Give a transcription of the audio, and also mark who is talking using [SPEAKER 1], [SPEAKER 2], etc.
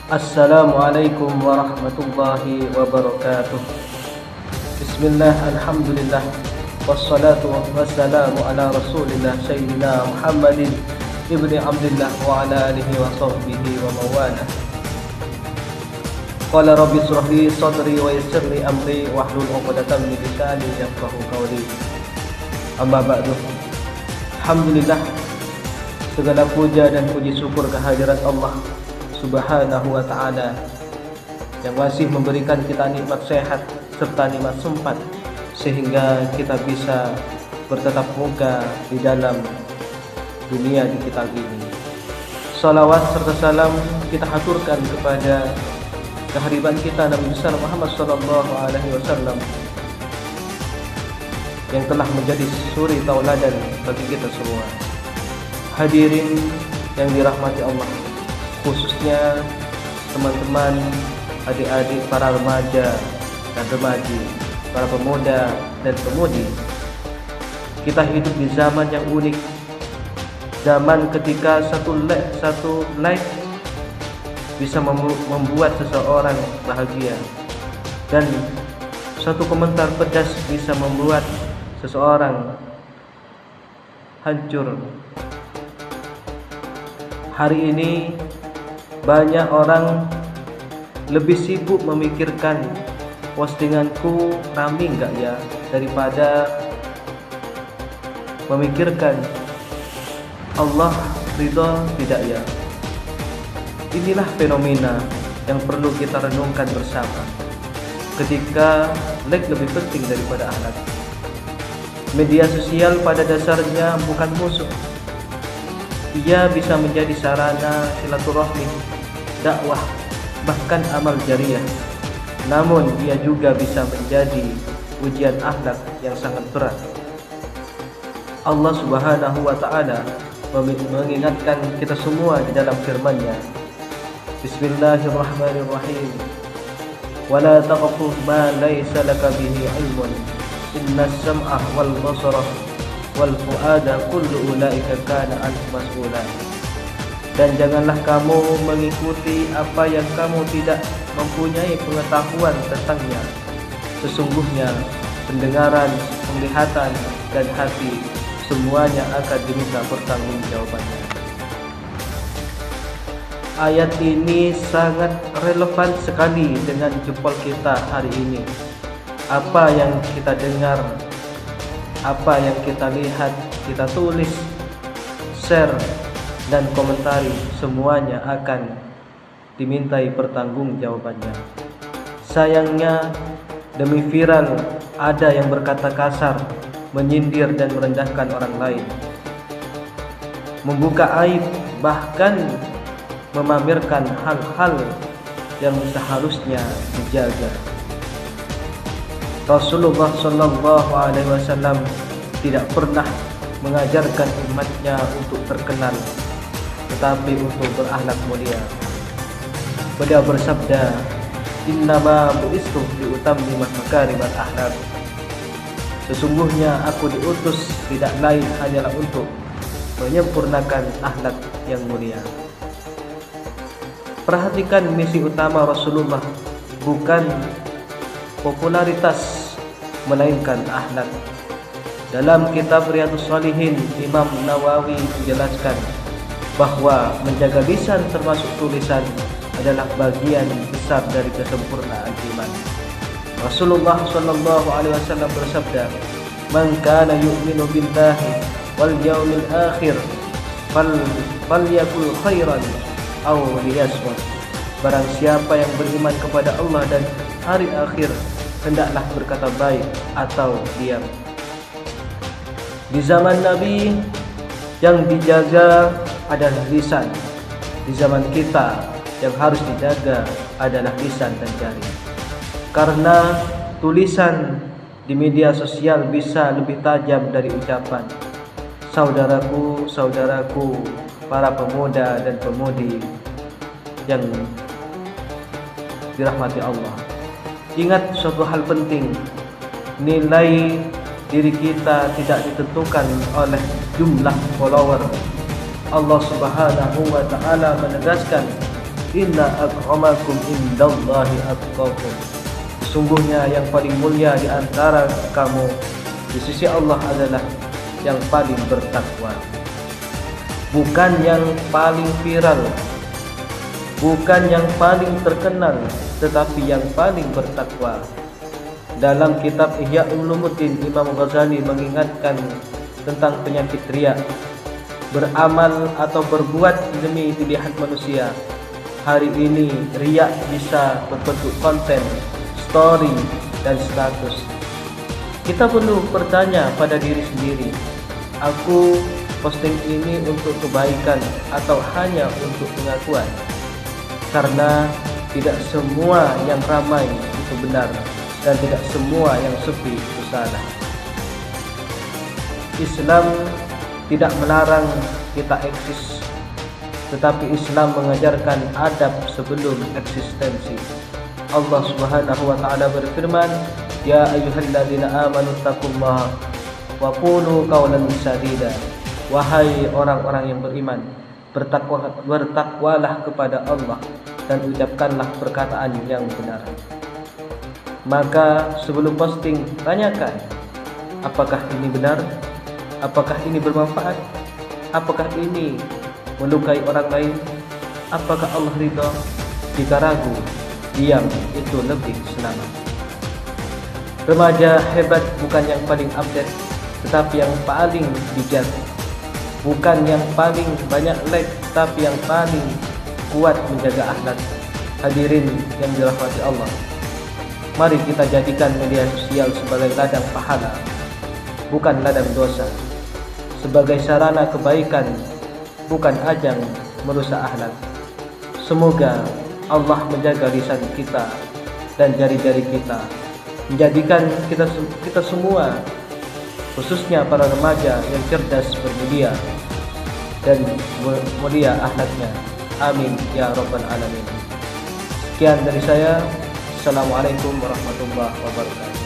[SPEAKER 1] Assalamualaikum warahmatullahi wabarakatuh. Bismillah, alhamdulillah, wassalatu wassalamu ala rasulillah Sayyidina Muhammadin ibni Abdillah wa ala alihi wa sahbihi wa mawalah. Qala rabbi shrah li sadri wa yassir li amri wahlul 'uqdatam min lisani yafqahu qawli. Amma ba'du. Alhamdulillah, segala puja dan puji syukur kehadirat Allah Subhanahu wa ta'ala yang masih memberikan kita nikmat sehat serta nikmat sempat sehingga kita bisa bertatap muka di dalam dunia digital ini. Salawat serta salam kita haturkan kepada kehadiran kita Nabi besar Muhammad sallallahu alaihi wasallam yang telah menjadi suri tauladan bagi kita semua. Hadirin yang dirahmati Allah, khususnya teman-teman, adik-adik, para remaja dan remaji, para pemuda dan pemudi. Kita hidup di zaman yang unik, zaman ketika satu like bisa membuat seseorang bahagia, dan satu komentar pedas bisa membuat seseorang hancur. Hari ini banyak orang lebih sibuk memikirkan postinganku rame enggak ya, daripada memikirkan Allah ridha tidak ya. Inilah fenomena yang perlu kita renungkan bersama. Ketika like lebih penting daripada akhlak. Media sosial pada dasarnya bukan musuh. Ia bisa menjadi sarana silaturahmi, dakwah, bahkan amal jariah. Namun ia juga bisa menjadi ujian akhlak yang sangat berat. Allah Subhanahu wa ta'ala mengingatkan kita semua di dalam firman-Nya. Bismillahirrahmanirrahim. Wala taqfu ma laysa laka bihi ilmun. Innas sam'a wal basara wal fuada kullu ulaika kana anhu mas'ula. Dan janganlah kamu mengikuti apa yang kamu tidak mempunyai pengetahuan tentangnya. Sesungguhnya pendengaran, penglihatan, dan hati semuanya akan diminta pertanggungjawabannya. Ayat ini sangat relevan sekali dengan jempol kita hari ini. Apa yang kita dengar, apa yang kita lihat, kita tulis, share, dan komentari, semuanya akan dimintai pertanggungjawabannya. Sayangnya, demi viral, ada yang berkata kasar, menyindir dan merendahkan orang lain, membuka aib, bahkan memamerkan hal-hal yang seharusnya dijaga. Rasulullah sallallahu alaihi wasallam tidak pernah mengajarkan umatnya untuk terkenal, tetapi untuk berakhlak mulia. Beliau bersabda, "Innama bu'istu liutammima makarimal akhlak." Sesungguhnya aku diutus tidak lain hanyalah untuk menyempurnakan akhlak yang mulia. Perhatikan misi utama Rasulullah bukan popularitas, melainkan akhlak. Dalam kitab Riyadhus Shalihin, Imam Nawawi menjelaskan bahwa menjaga lisan termasuk tulisan adalah bagian besar dari kesempurnaan iman. Rasulullah sallallahu alaihi wasallam bersabda, "Man kana yu'minu billahi wal yawmil akhir falyakul khairan aw liyasmut." Barang siapa yang beriman kepada Allah dan hari akhir, hendaklah berkata baik atau diam. Di zaman Nabi, yang dijaga adalah lisan. Di zaman kita, yang harus dijaga adalah lisan dan jari. Karena tulisan di media sosial bisa lebih tajam dari ucapan. Saudaraku, saudaraku, para pemuda dan pemudi yang dirahmati Allah, ingat suatu hal penting. Nilai diri kita tidak ditentukan oleh jumlah follower. Allah Subhanahu wa ta'ala menegaskan, Inna akramakum indallahi atqakum. Sesungguhnya yang paling mulia di antara kamu di sisi Allah adalah yang paling bertakwa. Bukan yang paling viral, bukan yang paling terkenal, tetapi yang paling bertakwa. Dalam kitab Ihya Ulumuddin, Imam Ghazali mengingatkan tentang penyakit riya. Beramal atau berbuat demi dilihat manusia. Hari ini riya bisa berbentuk konten, story, dan status. Kita perlu bertanya pada diri sendiri, aku posting ini untuk kebaikan atau hanya untuk pengakuan? Karena tidak semua yang ramai itu benar, dan tidak semua yang sepi itu salah. Islam tidak melarang kita eksis, tetapi Islam mengajarkan adab sebelum eksistensi. Allah Subhanahu wa taala berfirman, "Ya ayyuhalladzina amanu taqullaha wa qulu qawlan sadida." Wahai orang-orang yang beriman, bertakwalah kepada Allah dan ucapkanlah perkataan yang benar. Maka sebelum posting, tanyakan, apakah ini benar? Apakah ini bermanfaat? Apakah ini melukai orang lain? Apakah Allah ridha? Jika ragu, diam itu lebih selamat. Remaja hebat bukan yang paling update, tetapi yang paling bijak. Bukan yang paling banyak like, tapi yang paling kuat menjaga akhlak. Hadirin yang dirahmati Allah, mari kita jadikan media sosial sebagai ladang pahala, bukan ladang dosa. Sebagai sarana kebaikan, bukan ajang merusak akhlak. Semoga Allah menjaga lisan kita dan jari-jari kita, menjadikan kita semua, khususnya para remaja yang cerdas, bermulia dan mulia akhlaknya. Amin ya rabbal alamin. Sekian dari saya. Assalamualaikum warahmatullahi wabarakatuh.